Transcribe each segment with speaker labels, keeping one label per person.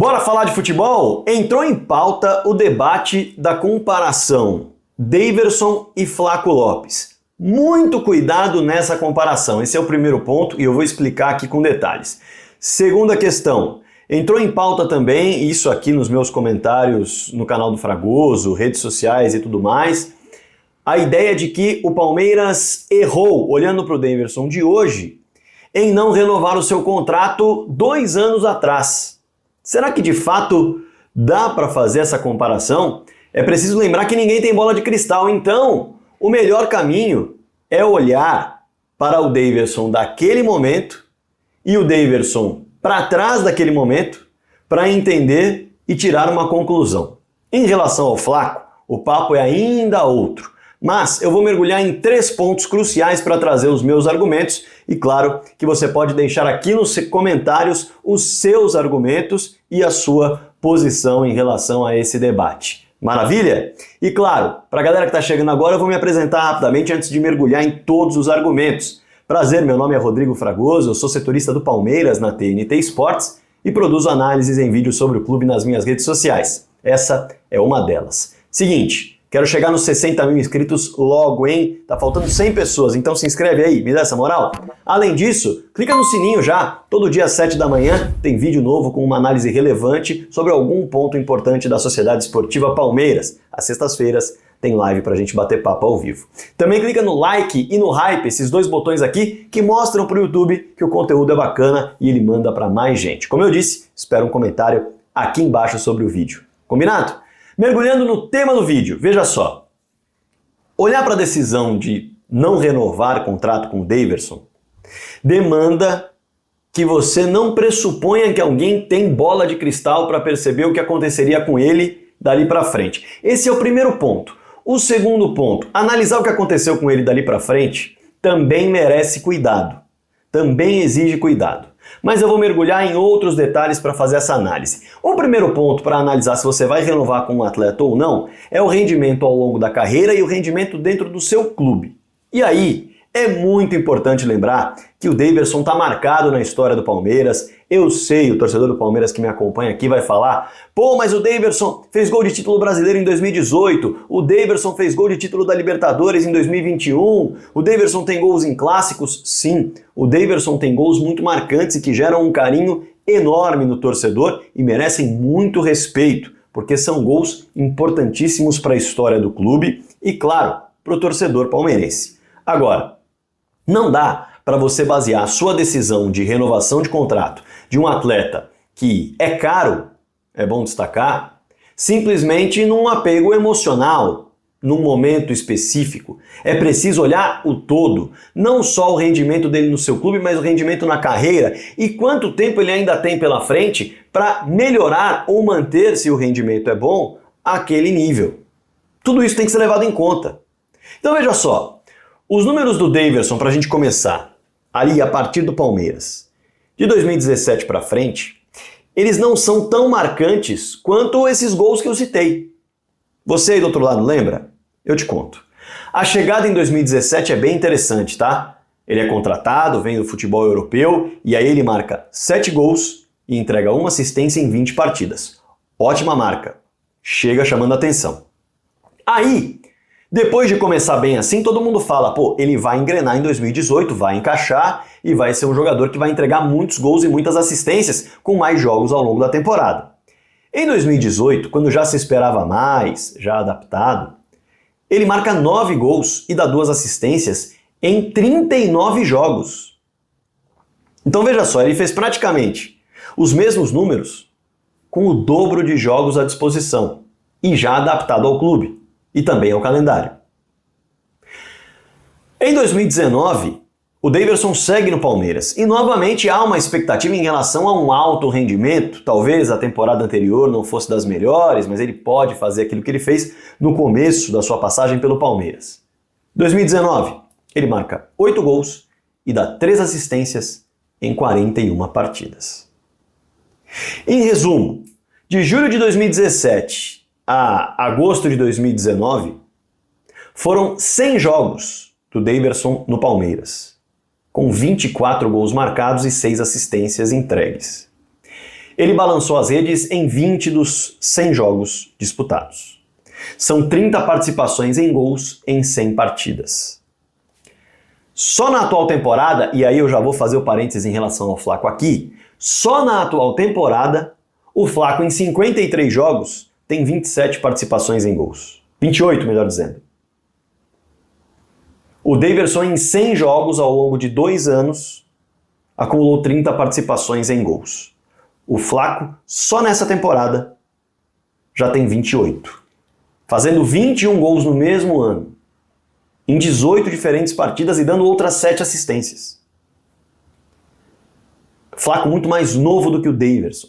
Speaker 1: Bora falar de futebol? Entrou em pauta o debate da comparação Daverson e Flaco Lopes. Muito cuidado nessa comparação, esse é o primeiro ponto e eu vou explicar aqui com detalhes. Segunda questão, entrou em pauta também, isso aqui nos meus comentários no canal do Fragoso, redes sociais e tudo mais, a ideia de que o Palmeiras errou, olhando para o Daverson de hoje, em não renovar o seu contrato 2 anos atrás. Será que de fato dá para fazer essa comparação? É preciso lembrar que ninguém tem bola de cristal, então o melhor caminho é olhar para o Daverson daquele momento e o Daverson para trás daquele momento para entender e tirar uma conclusão. Em relação ao Flaco, o papo é ainda outro. Mas eu vou mergulhar em 3 pontos cruciais para trazer os meus argumentos e claro que você pode deixar aqui nos comentários os seus argumentos e a sua posição em relação a esse debate. Maravilha? E claro, para a galera que está chegando agora eu vou me apresentar rapidamente antes de mergulhar em todos os argumentos. Prazer, meu nome é Rodrigo Fragoso, eu sou setorista do Palmeiras na TNT Sports e produzo análises em vídeo sobre o clube nas minhas redes sociais. Essa é uma delas. Seguinte, quero chegar nos 60 mil inscritos logo, hein? Tá faltando 100 pessoas, então se inscreve aí, me dá essa moral. Além disso, clica no sininho já. Todo dia às 7 da manhã tem vídeo novo com uma análise relevante sobre algum ponto importante da Sociedade Esportiva Palmeiras. Às sextas-feiras tem live pra gente bater papo ao vivo. Também clica no like e no hype, esses 2 botões aqui que mostram pro YouTube que o conteúdo é bacana e ele manda pra mais gente. Como eu disse, espero um comentário aqui embaixo sobre o vídeo. Combinado? Mergulhando no tema do vídeo, veja só. Olhar para a decisão de não renovar contrato com o Daverson demanda que você não pressuponha que alguém tem bola de cristal para perceber o que aconteceria com ele dali para frente. Esse é o primeiro ponto. O segundo ponto, analisar o que aconteceu com ele dali para frente também merece cuidado, também exige cuidado. Mas eu vou mergulhar em outros detalhes para fazer essa análise. O primeiro ponto para analisar se você vai renovar com um atleta ou não é o rendimento ao longo da carreira e o rendimento dentro do seu clube. E aí, é muito importante lembrar que o Daverson está marcado na história do Palmeiras. Eu sei, o torcedor do Palmeiras que me acompanha aqui vai falar: pô, mas o Daverson fez gol de título brasileiro em 2018, o Daverson fez gol de título da Libertadores em 2021, o Daverson tem gols em clássicos? Sim, o Daverson tem gols muito marcantes e que geram um carinho enorme no torcedor e merecem muito respeito, porque são gols importantíssimos para a história do clube e, claro, para o torcedor palmeirense. Agora, não dá para você basear a sua decisão de renovação de contrato de um atleta que é caro, é bom destacar, simplesmente num apego emocional, num momento específico. É preciso olhar o todo, não só o rendimento dele no seu clube, mas o rendimento na carreira e quanto tempo ele ainda tem pela frente para melhorar ou manter, se o rendimento é bom, aquele nível. Tudo isso tem que ser levado em conta. Então veja só, os números do Daverson, para a gente começar, ali a partir do Palmeiras, de 2017 para frente, eles não são tão marcantes quanto esses gols que eu citei. Você aí do outro lado lembra? Eu te conto. A chegada em 2017 é bem interessante, tá? Ele é contratado, vem do futebol europeu e aí ele marca 7 gols e entrega 1 assistência em 20 partidas. Ótima marca. Chega chamando a atenção. Aí, depois de começar bem assim, todo mundo fala, pô, ele vai engrenar em 2018, vai encaixar e vai ser um jogador que vai entregar muitos gols e muitas assistências com mais jogos ao longo da temporada. Em 2018, quando já se esperava mais, já adaptado, ele marca 9 gols e dá 2 assistências em 39 jogos. Então veja só, ele fez praticamente os mesmos números com o dobro de jogos à disposição e já adaptado ao clube. E também ao calendário. Em 2019, o Daverson segue no Palmeiras e novamente há uma expectativa em relação a um alto rendimento. Talvez a temporada anterior não fosse das melhores, mas ele pode fazer aquilo que ele fez no começo da sua passagem pelo Palmeiras. 2019, ele marca 8 gols e dá 3 assistências em 41 partidas. Em resumo, de julho de 2017 a agosto de 2019, foram 100 jogos do Daverson no Palmeiras, com 24 gols marcados e 6 assistências entregues. Ele balançou as redes em 20 dos 100 jogos disputados. São 30 participações em gols em 100 partidas. Só na atual temporada, e aí eu já vou fazer o parênteses em relação ao Flaco aqui, só na atual temporada, o Flaco em 53 jogos tem 27 participações em gols. 28, melhor dizendo. O Daverson em 100 jogos ao longo de 2 anos acumulou 30 participações em gols. O Flaco, só nessa temporada, já tem 28. Fazendo 21 gols no mesmo ano, em 18 diferentes partidas e dando outras 7 assistências. Flaco muito mais novo do que o Daverson.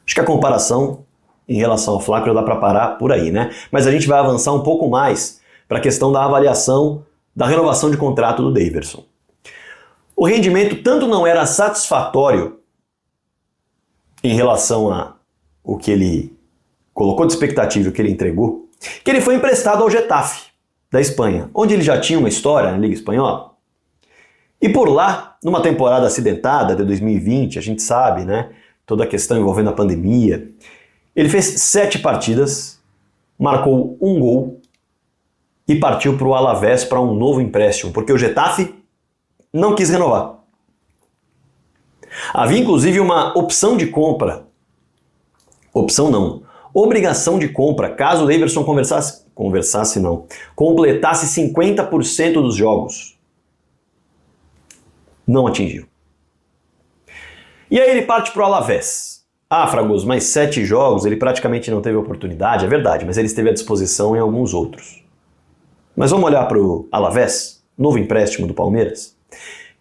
Speaker 1: Acho que a comparação em relação ao Flaco já dá para parar por aí, né? Mas a gente vai avançar um pouco mais para a questão da avaliação da renovação de contrato do Daverson. O rendimento tanto não era satisfatório em relação a o que ele colocou de expectativa e o que ele entregou, que ele foi emprestado ao Getafe, da Espanha, onde ele já tinha uma história na Liga Espanhola. E por lá, numa temporada acidentada de 2020, a gente sabe, né, toda a questão envolvendo a pandemia, ele fez 7 partidas, marcou 1 gol e partiu para o Alavés para um novo empréstimo, porque o Getafe não quis renovar. Havia inclusive uma opção de compra, obrigação de compra, caso o Daverson completasse 50% dos jogos. Não atingiu. E aí ele parte para o Alavés. Ah, Fragoso, mas 7 jogos, ele praticamente não teve oportunidade, é verdade, mas ele esteve à disposição em alguns outros. Mas vamos olhar para o Alavés, novo empréstimo do Palmeiras.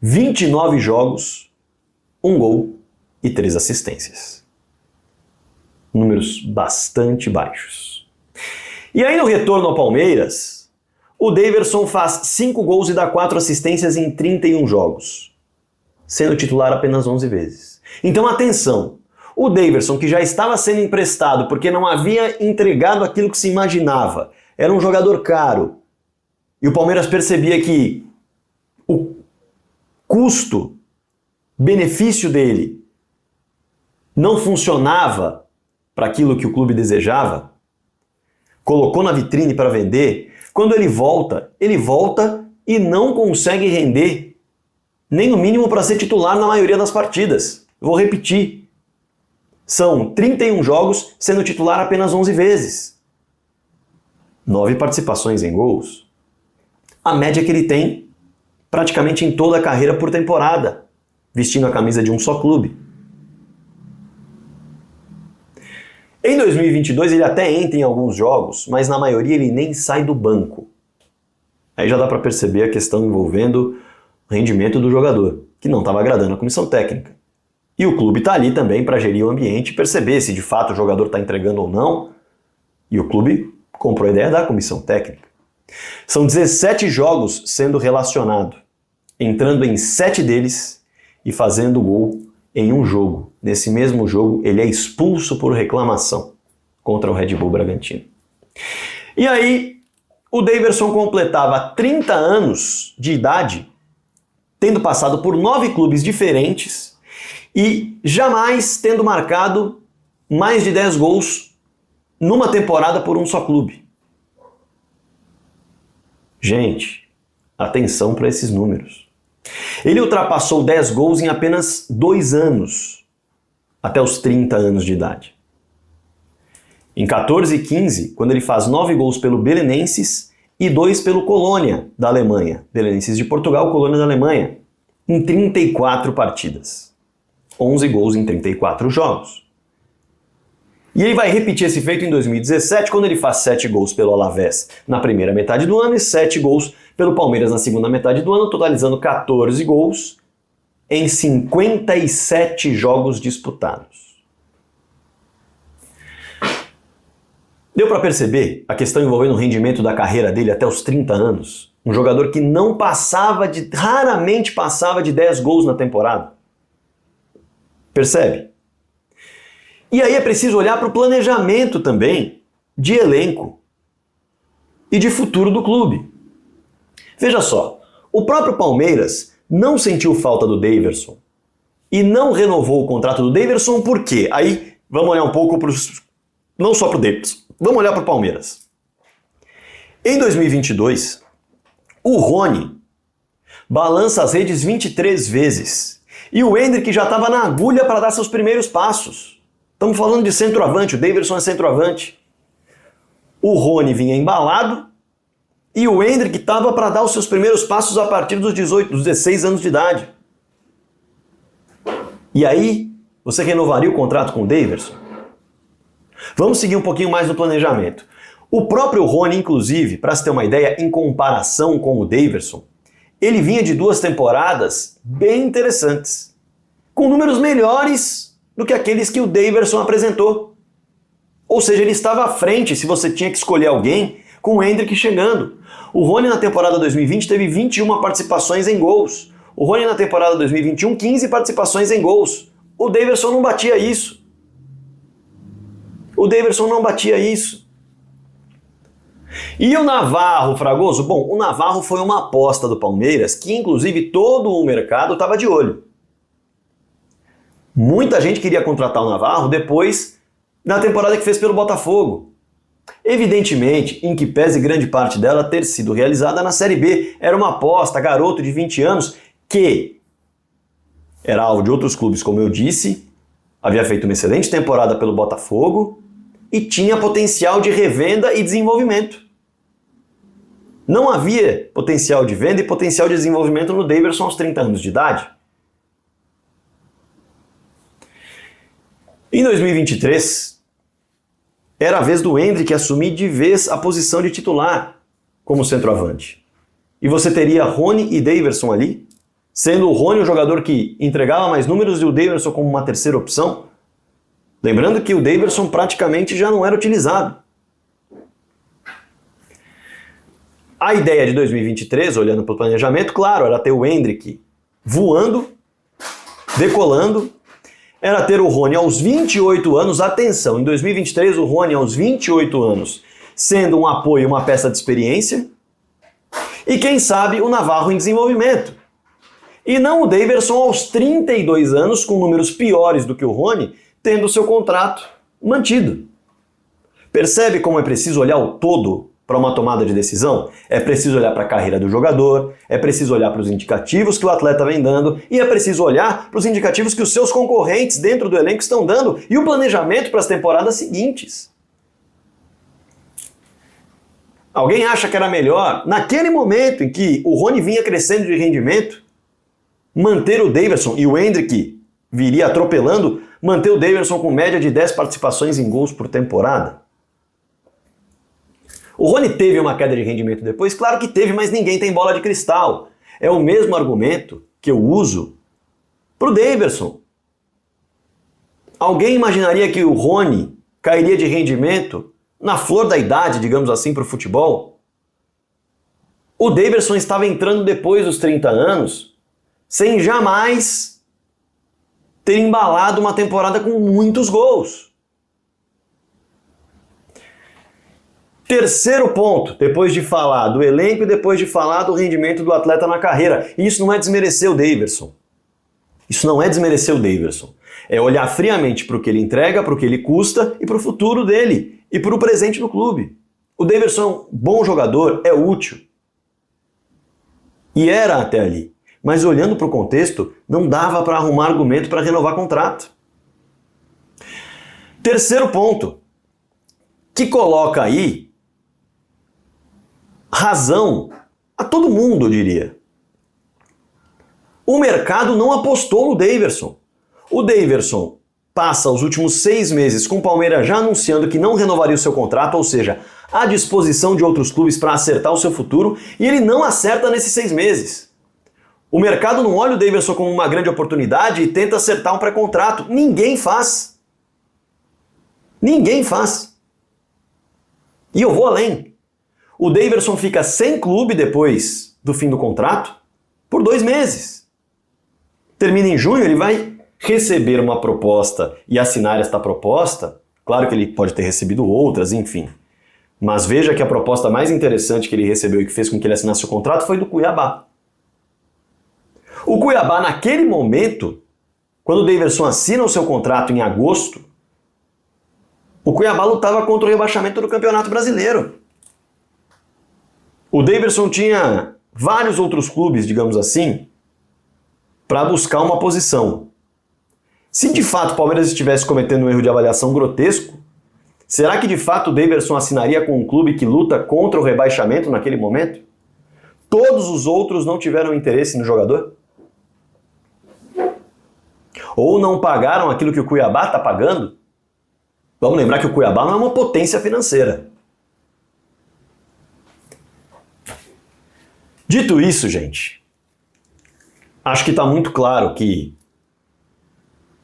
Speaker 1: 29 jogos, 1 gol e 3 assistências. Números bastante baixos. E aí no retorno ao Palmeiras, o Daverson faz 5 gols e dá 4 assistências em 31 jogos, sendo titular apenas 11 vezes. Então atenção, o Daverson, que já estava sendo emprestado porque não havia entregado aquilo que se imaginava, era um jogador caro, e o Palmeiras percebia que o custo-benefício dele não funcionava para aquilo que o clube desejava, colocou na vitrine para vender. Quando ele volta e não consegue render, nem no mínimo para ser titular na maioria das partidas. Vou repetir, são 31 jogos, sendo titular apenas 11 vezes. 9 participações em gols. A média que ele tem praticamente em toda a carreira por temporada, vestindo a camisa de um só clube. Em 2022 ele até entra em alguns jogos, mas na maioria ele nem sai do banco. Aí já dá para perceber a questão envolvendo o rendimento do jogador, que não estava agradando a comissão técnica. E o clube está ali também para gerir o ambiente e perceber se de fato o jogador está entregando ou não. E o clube comprou a ideia da comissão técnica. São 17 jogos sendo relacionado, entrando em 7 deles e fazendo gol em um jogo. Nesse mesmo jogo, ele é expulso por reclamação contra o Red Bull Bragantino. E aí, o Daverson completava 30 anos de idade, tendo passado por 9 clubes diferentes e jamais tendo marcado mais de 10 gols numa temporada por um só clube. Gente, atenção para esses números. Ele ultrapassou 10 gols em apenas 2 anos, até os 30 anos de idade. Em 14 e 15, quando ele faz 9 gols pelo Belenenses e 2 pelo Colônia, da Alemanha. Belenenses de Portugal, Colônia da Alemanha. Em 34 partidas. 11 gols em 34 jogos. E ele vai repetir esse feito em 2017, quando ele faz 7 gols pelo Alavés na primeira metade do ano e 7 gols pelo Palmeiras na segunda metade do ano, totalizando 14 gols em 57 jogos disputados. Deu para perceber a questão envolvendo o rendimento da carreira dele até os 30 anos? Um jogador que raramente passava de 10 gols na temporada. Percebe? E aí é preciso olhar para o planejamento também de elenco e de futuro do clube. Veja só, o próprio Palmeiras não sentiu falta do Daverson e não renovou o contrato do Daverson, por quê? Aí vamos olhar um pouco não só para o Daverson, vamos olhar para o Palmeiras. Em 2022, o Rony balança as redes 23 vezes e o Endrick já estava na agulha para dar seus primeiros passos. Estamos falando de centroavante, o Daverson é centroavante. O Rony vinha embalado e o Endrick estava para dar os seus primeiros passos a partir dos 16 anos de idade. E aí, você renovaria o contrato com o Daverson? Vamos seguir um pouquinho mais no planejamento. O próprio Rony, inclusive, para se ter uma ideia, em comparação com o Daverson, ele vinha de 2 temporadas bem interessantes, com números melhores do que aqueles que o Daverson apresentou. Ou seja, ele estava à frente se você tinha que escolher alguém com o Endrick chegando. O Rony na temporada 2020 teve 21 participações em gols. O Rony na temporada 2021, 15 participações em gols. O Daverson não batia isso. O Daverson não batia isso. E o Navarro, Fragoso? Bom, o Navarro foi uma aposta do Palmeiras que, inclusive, todo o mercado estava de olho. Muita gente queria contratar o Navarro depois da temporada que fez pelo Botafogo. Evidentemente, em que pese grande parte dela ter sido realizada na Série B. Era uma aposta, garoto de 20 anos, que era alvo de outros clubes, como eu disse, havia feito uma excelente temporada pelo Botafogo e tinha potencial de revenda e desenvolvimento. Não havia potencial de venda e potencial de desenvolvimento no Daverson aos 30 anos de idade. Em 2023, era a vez do Endrick assumir de vez a posição de titular como centroavante. E você teria Rony e Daverson ali, sendo o Rony o jogador que entregava mais números e o Daverson como uma terceira opção. Lembrando que o Daverson praticamente já não era utilizado. A ideia de 2023, olhando para o planejamento, claro, era ter o Endrick voando, decolando, era ter o Rony aos 28 anos, atenção, em 2023 o Rony aos 28 anos, sendo um apoio, uma peça de experiência, e quem sabe o Navarro em desenvolvimento. E não o Daverson aos 32 anos, com números piores do que o Rony, tendo o seu contrato mantido. Percebe como é preciso olhar o todo para uma tomada de decisão? É preciso olhar para a carreira do jogador, é preciso olhar para os indicativos que o atleta vem dando e é preciso olhar para os indicativos que os seus concorrentes dentro do elenco estão dando e o planejamento para as temporadas seguintes. Alguém acha que era melhor, naquele momento em que o Rony vinha crescendo de rendimento, manter o Daverson e o Endrick viria atropelando, manter o Daverson com média de 10 participações em gols por temporada? O Rony teve uma queda de rendimento depois? Claro que teve, mas ninguém tem bola de cristal. É o mesmo argumento que eu uso para o Daverson. Alguém imaginaria que o Rony cairia de rendimento na flor da idade, digamos assim, para o futebol? O Daverson estava entrando depois dos 30 anos, sem jamais ter embalado uma temporada com muitos gols. Terceiro ponto, depois de falar do elenco e depois de falar do rendimento do atleta na carreira. E isso não é desmerecer o Daverson. Isso não é desmerecer o Daverson. É olhar friamente para o que ele entrega, para o que ele custa e para o futuro dele e para o presente no clube. O Daverson é um bom jogador, é útil. E era até ali. Mas olhando para o contexto, não dava para arrumar argumento para renovar contrato. Terceiro ponto, que coloca aí razão a todo mundo, eu diria. O mercado não apostou no Daverson. O Daverson passa os últimos 6 meses com o Palmeiras já anunciando que não renovaria o seu contrato, ou seja, à disposição de outros clubes para acertar o seu futuro, e ele não acerta nesses 6 meses. O mercado não olha o Daverson como uma grande oportunidade e tenta acertar um pré-contrato. Ninguém faz. Ninguém faz. E eu vou além. O Daverson fica sem clube depois do fim do contrato por 2 meses. Termina em junho, ele vai receber uma proposta e assinar esta proposta. Claro que ele pode ter recebido outras, enfim. Mas veja que a proposta mais interessante que ele recebeu e que fez com que ele assinasse o contrato foi do Cuiabá. O Cuiabá, naquele momento, quando o Daverson assina o seu contrato em agosto, o Cuiabá lutava contra o rebaixamento do Campeonato Brasileiro. O Daverson tinha vários outros clubes, digamos assim, para buscar uma posição. Se de fato o Palmeiras estivesse cometendo um erro de avaliação grotesco, será que de fato o Daverson assinaria com um clube que luta contra o rebaixamento naquele momento? Todos os outros não tiveram interesse no jogador? Ou não pagaram aquilo que o Cuiabá está pagando? Vamos lembrar que o Cuiabá não é uma potência financeira. Dito isso, gente, acho que está muito claro que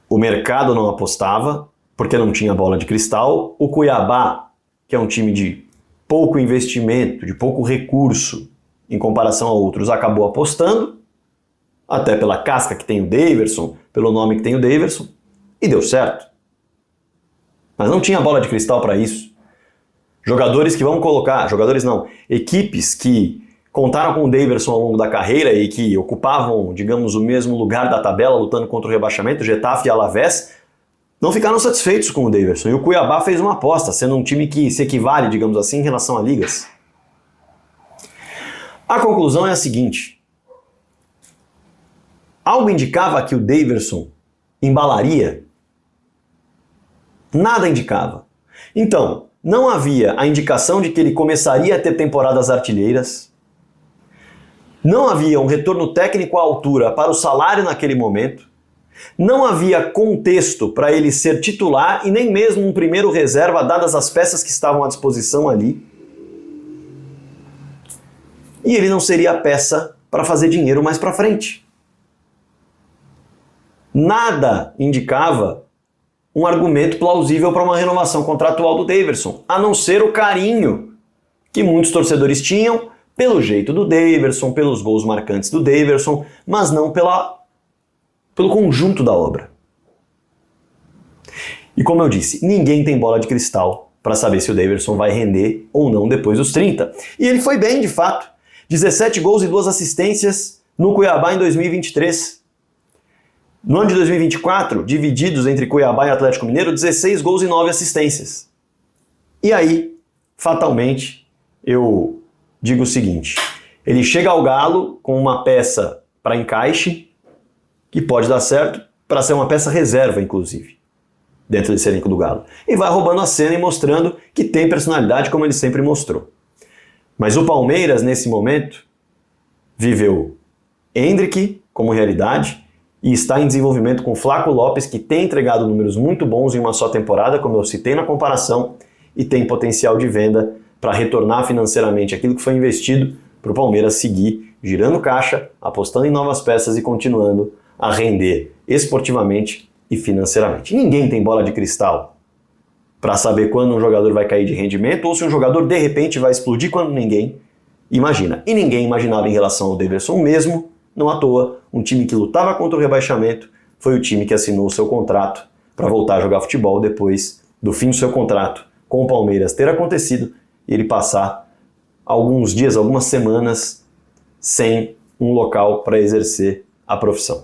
Speaker 1: o mercado não apostava, porque não tinha bola de cristal. O Cuiabá, que é um time de pouco investimento, de pouco recurso em comparação a outros, acabou apostando, até pela casca que tem o Daverson, pelo nome que tem o Daverson, e deu certo. Mas não tinha bola de cristal para isso. Jogadores que vão colocar, jogadores não, equipes que contaram com o Daverson ao longo da carreira e que ocupavam, digamos, o mesmo lugar da tabela lutando contra o rebaixamento, Getafe e Alavés, não ficaram satisfeitos com o Daverson. E o Cuiabá fez uma aposta, sendo um time que se equivale, digamos assim, em relação a ligas. A conclusão é a seguinte. Algo indicava que o Daverson embalaria? Nada indicava. Então, não havia a indicação de que ele começaria a ter temporadas artilheiras. Não havia um retorno técnico à altura para o salário naquele momento. Não havia contexto para ele ser titular e nem mesmo um primeiro reserva, dadas as peças que estavam à disposição ali. E ele não seria a peça para fazer dinheiro mais para frente. Nada indicava um argumento plausível para uma renovação contratual do Daverson, a não ser o carinho que muitos torcedores tinham pelo jeito do Daverson, pelos gols marcantes do Daverson, mas não pelo conjunto da obra. E como eu disse, ninguém tem bola de cristal para saber se o Daverson vai render ou não depois dos 30. E ele foi bem, de fato. 17 gols e 2 assistências no Cuiabá em 2023. No ano de 2024, divididos entre Cuiabá e Atlético Mineiro, 16 gols e 9 assistências. E aí, fatalmente, eu digo o seguinte, ele chega ao Galo com uma peça para encaixe, que pode dar certo, para ser uma peça reserva, inclusive, dentro desse elenco do Galo. E vai roubando a cena e mostrando que tem personalidade, como ele sempre mostrou. Mas o Palmeiras, nesse momento, viveu Endrick como realidade e está em desenvolvimento com Flaco Lopes, que tem entregado números muito bons em uma só temporada, como eu citei na comparação, e tem potencial de venda para retornar financeiramente aquilo que foi investido para o Palmeiras seguir girando caixa, apostando em novas peças e continuando a render esportivamente e financeiramente. Ninguém tem bola de cristal para saber quando um jogador vai cair de rendimento ou se um jogador de repente vai explodir quando ninguém imagina. E ninguém imaginava em relação ao Daverson mesmo, não à toa, um time que lutava contra o rebaixamento foi o time que assinou o seu contrato para voltar a jogar futebol depois do fim do seu contrato com o Palmeiras ter acontecido e ele passar alguns dias, algumas semanas sem um local para exercer a profissão.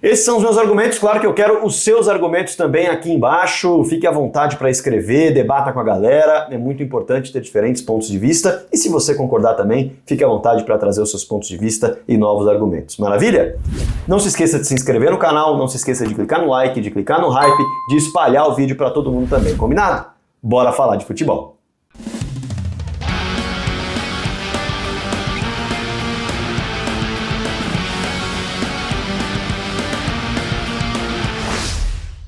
Speaker 1: Esses são os meus argumentos, claro que eu quero os seus argumentos também aqui embaixo, fique à vontade para escrever, debata com a galera, é muito importante ter diferentes pontos de vista e se você concordar também, fique à vontade para trazer os seus pontos de vista e novos argumentos. Maravilha? Não se esqueça de se inscrever no canal, não se esqueça de clicar no like, de clicar no hype, de espalhar o vídeo para todo mundo também, combinado? Bora falar de futebol!